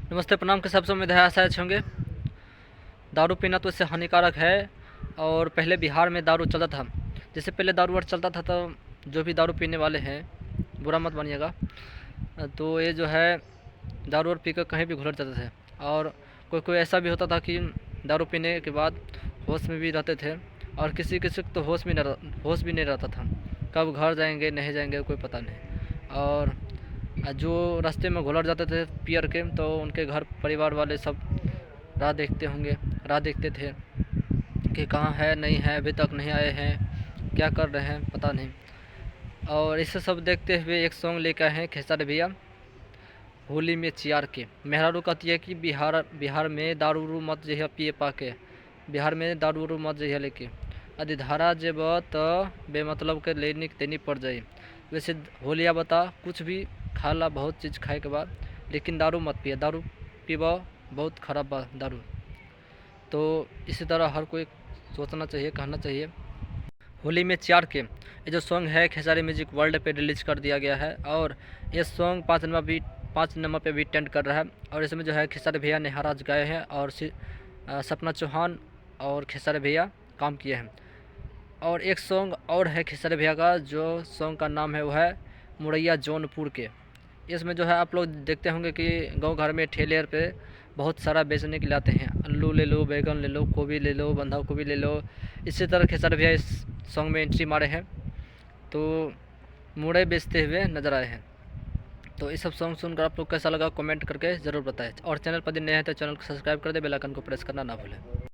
नमस्ते, प्रणाम के सबसे उम्मीद है आशा अच्छे होंगे। दारू पीना तो इससे हानिकारक है। और पहले बिहार में दारू चलता था। जैसे पहले दारू और चलता था तो जो भी दारू पीने वाले हैं, बुरा मत मानिएगा, तो ये जो है दारू और पी कर कहीं भी घुलट जाते थे। और कोई कोई ऐसा भी होता था कि दारू पीने के बाद होश में भी रहते थे, और किसी किसी को तो होश भी नहीं रहता था, कब घर जाएंगे नहीं जाएंगे कोई पता नहीं। और जो रास्ते में घुलट जाते थे पियर के, तो उनके घर परिवार वाले सब राह देखते थे कि कहाँ है नहीं है, अभी तक नहीं आए हैं, क्या कर रहे हैं पता नहीं। और इसे सब देखते हुए एक सॉन्ग लेकर आए हैं खेसारी भैया, होली में चियार के। मेहरारू कहती है कि बिहार में दारू उरू मत जइहा पिए पाके, बिहार में दारू उरू मत जइहा लेके, यदि धारा जेब तो बेमतलब के लेनी देनी पड़ जाई। वैसे होलिया बता कुछ भी खा ला, बहुत चीज़ खाए के बाद, लेकिन दारू मत पिए, दारू पीबा बहुत खराब बा दारू। तो इसी तरह हर कोई सोचना चाहिए, कहना चाहिए। होली में चियार के ये जो सॉन्ग है खेसारी म्यूजिक वर्ल्ड पे रिलीज कर दिया गया है, और ये सॉन्ग 5 नंबर पे भी ट्रेंड कर रहा है। और इसमें जो है खेसारी भैया ने हराज गाए हैं, और सपना चौहान और खेसारी भैया काम किए हैं। और एक सॉन्ग और है खेसारी भैया का, जो सॉन्ग का नाम है वो है मुरैया जौनपुर के। इसमें जो है आप लोग देखते होंगे कि गांव घर में ठेले पे बहुत सारा बेचने के लिए आते हैं, आलू ले लो, बैगन ले लो, गोभी ले लो, बंधा गोभी ले लो। इसी तरह खेसारी भैया इस सॉन्ग में एंट्री मारे हैं, तो मुड़े बेचते हुए नज़र आए हैं। तो ये सब सॉन्ग सुनकर आप लोग कैसा लगा कमेंट करके ज़रूर बताएं। और चैनल पर नए हैं तो चैनल को सब्सक्राइब कर दे, बेल आइकन को प्रेस करना ना भूलें।